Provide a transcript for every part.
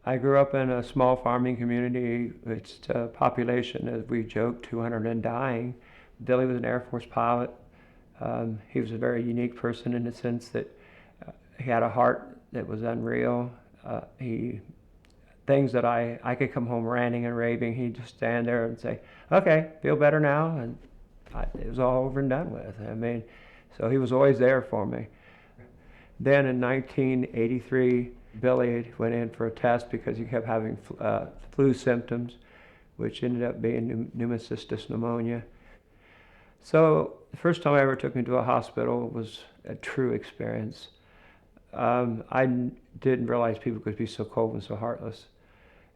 I grew up in a small farming community. Its population, as we joke, 200 and dying. Billy was an Air Force pilot. He was a very unique person in the sense that he had a heart that was unreal. Things that I could come home ranting and raving, he'd just stand there and say, "Okay, feel better now," and it was all over and done with. I mean, so he was always there for me. Then in 1983, Billy went in for a test because he kept having flu symptoms, which ended up being pneumocystis pneumonia. So the first time I ever took him to a hospital was a true experience. I didn't realize people could be so cold and so heartless.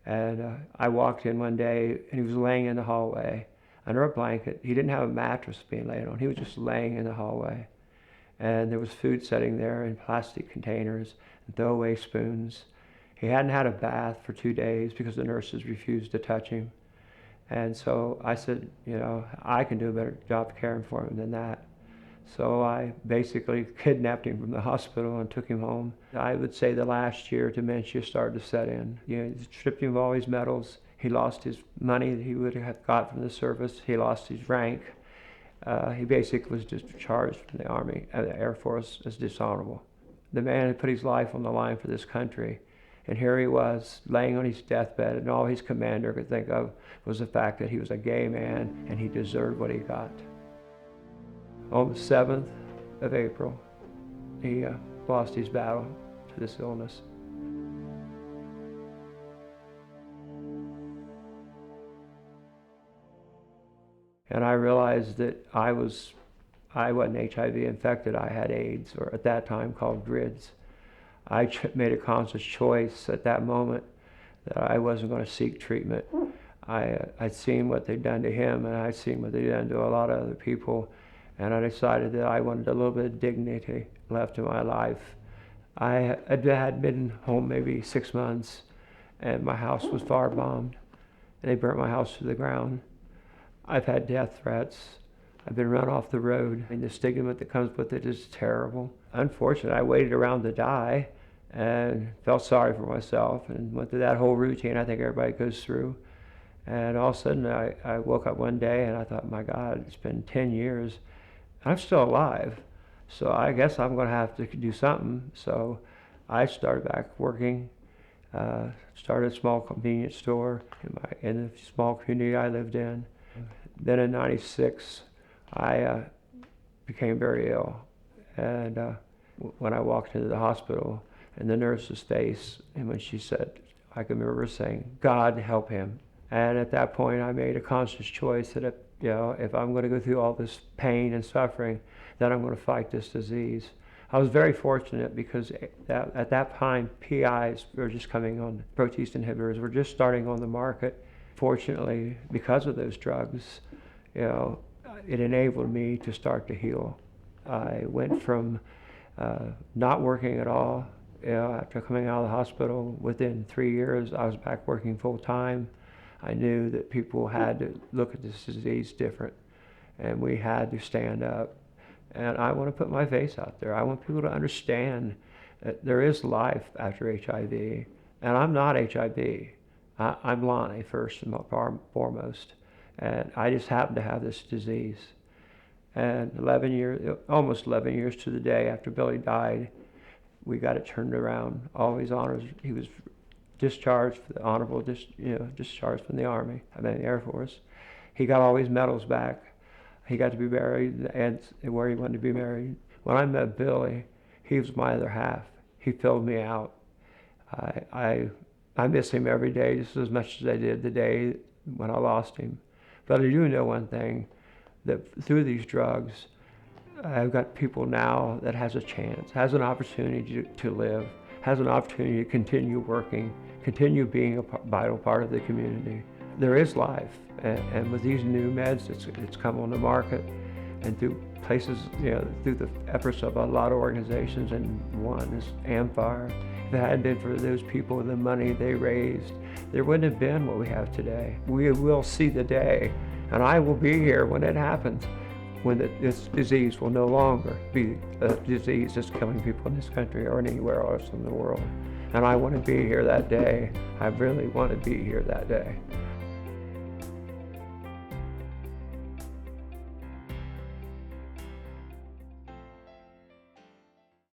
And I walked in one day and he was laying in the hallway under a blanket. He didn't have a mattress being laid on. He was just laying in the hallway. And there was food sitting there in plastic containers and throwaway spoons. He hadn't had a bath for 2 days because the nurses refused to touch him. And so I said, I can do a better job caring for him than that. So I basically kidnapped him from the hospital and took him home. I would say the last year dementia started to set in. Stripped him of all his medals. He lost his money that he would have got from the service. He lost his rank. He basically was discharged from the Army and the Air Force as dishonorable. The man had put his life on the line for this country. And here he was, laying on his deathbed, and all his commander could think of was the fact that he was a gay man and he deserved what he got. On the 7th of April, he lost his battle to this illness. And I realized that I wasn't HIV infected, I had AIDS, or at that time called GRIDS. I made a conscious choice at that moment that I wasn't going to seek treatment. I'd seen what they'd done to him, and I'd seen what they'd done to a lot of other people, and I decided that I wanted a little bit of dignity left in my life. I had been home maybe 6 months, and my house was firebombed, and they burnt my house to the ground. I've had death threats. I've been run off the road, and the stigma that comes with it is terrible. Unfortunately, I waited around to die and felt sorry for myself and went through that whole routine I think everybody goes through. And all of a sudden, I woke up one day and I thought, my God, it's been 10 years. I'm still alive, so I guess I'm going to have to do something. So I started back working, started a small convenience store in the small community I lived in. Then in '96, I became very ill. And when I walked into the hospital, and the nurse's face, and when she said, I can remember saying, "God help him." And at that point, I made a conscious choice that if I'm going to go through all this pain and suffering, then I'm going to fight this disease. I was very fortunate because at that time, PIs were just coming on, protease inhibitors were just starting on the market. Fortunately, because of those drugs, it enabled me to start to heal. I went from not working at all. After coming out of the hospital, within 3 years, I was back working full time. I knew that people had to look at this disease different, and we had to stand up. And I want to put my face out there. I want people to understand that there is life after HIV. And I'm not HIV. I'm Lonny first and foremost. And I just happen to have this disease. And almost 11 years to the day after Billy died, we got it turned around. All his honors, he was discharged for the honorable discharge from the Army, the Air Force. He got all his medals back. He got to be married and where he wanted to be married. When I met Billy, he was my other half. He filled me out. I miss him every day just as much as I did the day when I lost him. But I do know one thing, that through these drugs, I've got people now that has a chance, has an opportunity to live, has an opportunity to continue working, continue being a vital part of the community. There is life, and with these new meds, it's come on the market, and through places, through the efforts of a lot of organizations, and one is amfAR. If it hadn't been for those people and the money they raised, there wouldn't have been what we have today. We will see the day, and I will be here when it happens. when this disease will no longer be a disease that's killing people in this country or anywhere else in the world. And I want to be here that day. I really want to be here that day.